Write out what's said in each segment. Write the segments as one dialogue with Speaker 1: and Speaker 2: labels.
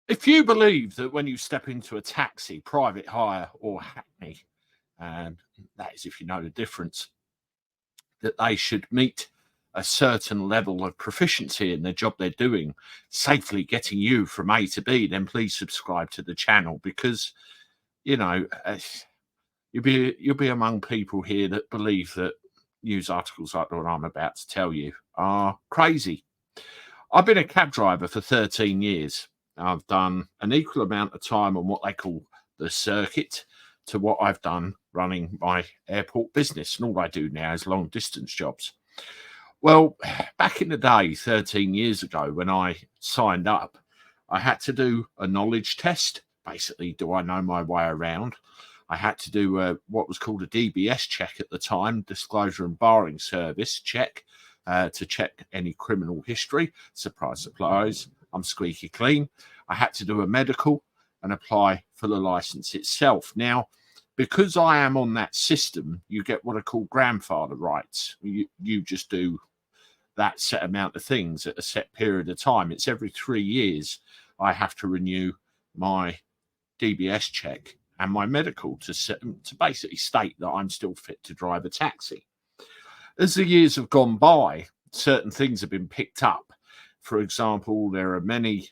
Speaker 1: If you believe that when you step into a taxi, private hire, or hackney, and that is if you know the difference, that they should meet a certain level of proficiency in the job they're doing, safely getting you from A to B, then please subscribe to the channel because you know you'll be among people here that believe that news articles like the one I'm about to tell you are crazy. I've been a cab driver for 13 years. I've done an equal amount of time on what they call the circuit to what I've done running my airport business. And all I do now is long distance jobs. Well, back in the day, 13 years ago, when I signed up, I had to do a knowledge test. Basically, do I know my way around? I had to do what was called a DBS check at the time, Disclosure and Barring Service check, to check any criminal history. Surprise, surprise, I'm squeaky clean. I had to do a medical and apply for the license itself. Now, because I am on that system, you get what are called grandfather rights. You just do that set amount of things at a set period of time. It's every 3 years I have to renew my DBS check and my medical to basically state that I'm still fit to drive a taxi. As the years have gone by, certain things have been picked up. For example, there are many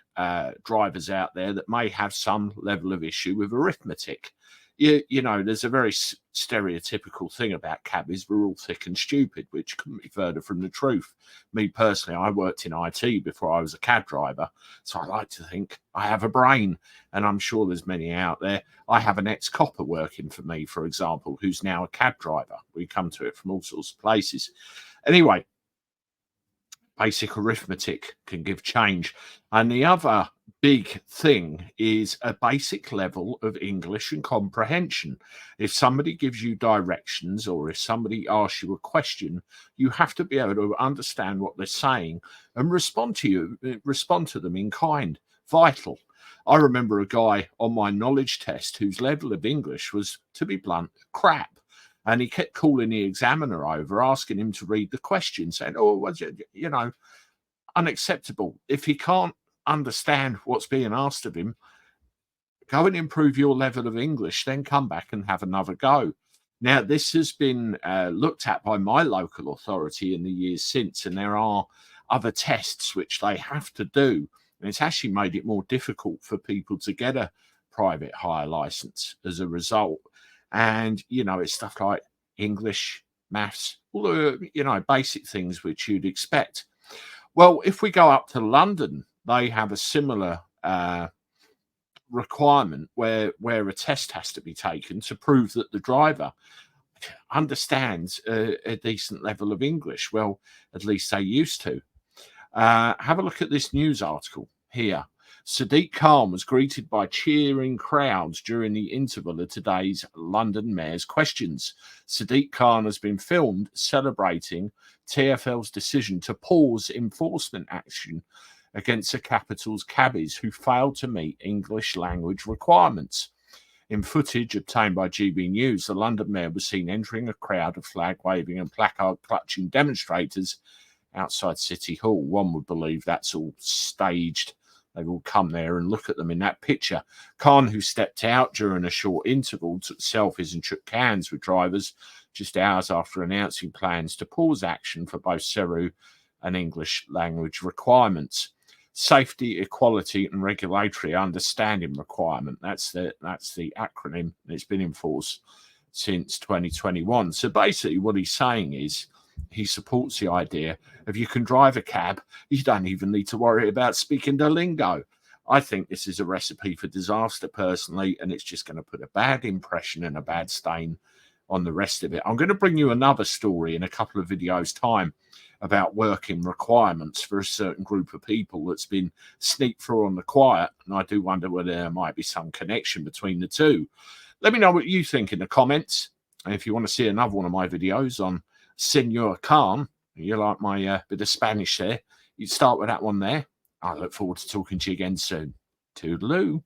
Speaker 1: drivers out there that may have some level of issue with arithmetic. You know, there's a very stereotypical thing about cabbies. We're all thick and stupid, which couldn't be further from the truth. Me personally, I worked in IT before I was a cab driver, so I like to think I have a brain, and I'm sure there's many out there. I have an ex-copper working for me, for example, who's now a cab driver. We come to it from all sorts of places. Anyway, basic arithmetic can give change. And the other big thing is a basic level of English and comprehension. If somebody gives you directions or if somebody asks you a question, you have to be able to understand what they're saying and respond to them in kind. Vital. I remember a guy on my knowledge test whose level of English was, to be blunt, crap. And he kept calling the examiner over, asking him to read the question, saying, "Oh, was it, unacceptable." If he can't understand what's being asked of him, go and improve your level of English, then come back and have another go. Now, this has been looked at by my local authority in the years since, and there are other tests which they have to do. And it's actually made it more difficult for people to get a private hire license as a result. And, it's stuff like English, maths, all the, basic things which you'd expect. Well, if we go up to London, they have a similar requirement where a test has to be taken to prove that the driver understands a decent level of English. Well, at least they used to. Have a look at this news article here. Sadiq Khan was greeted by cheering crowds during the interval of today's London Mayor's questions. Sadiq Khan has been filmed celebrating TfL's decision to pause enforcement action against the capital's cabbies who failed to meet English language requirements. In footage obtained by GB News, the London Mayor was seen entering a crowd of flag-waving and placard-clutching demonstrators outside City Hall. One would believe that's all staged. They've all come there and look at them in that picture. Khan, who stepped out during a short interval, took selfies and shook hands with drivers just hours after announcing plans to pause action for both Seru and English language requirements. Safety, equality and regulatory understanding requirement. That's the acronym. It's been in force since 2021. So basically what he's saying is he supports the idea of you can drive a cab, you don't even need to worry about speaking the lingo. I think this is a recipe for disaster personally, and it's just going to put a bad impression and a bad stain on the rest of it. I'm going to bring you another story in a couple of videos' time about working requirements for a certain group of people that's been sneaked through on the quiet, and I do wonder whether there might be some connection between the two. Let me know what you think in the comments, and if you want to see another one of my videos on Senor Khan, you like my bit of Spanish there, you start with that one there. I look forward to talking to you again soon. Toodaloo.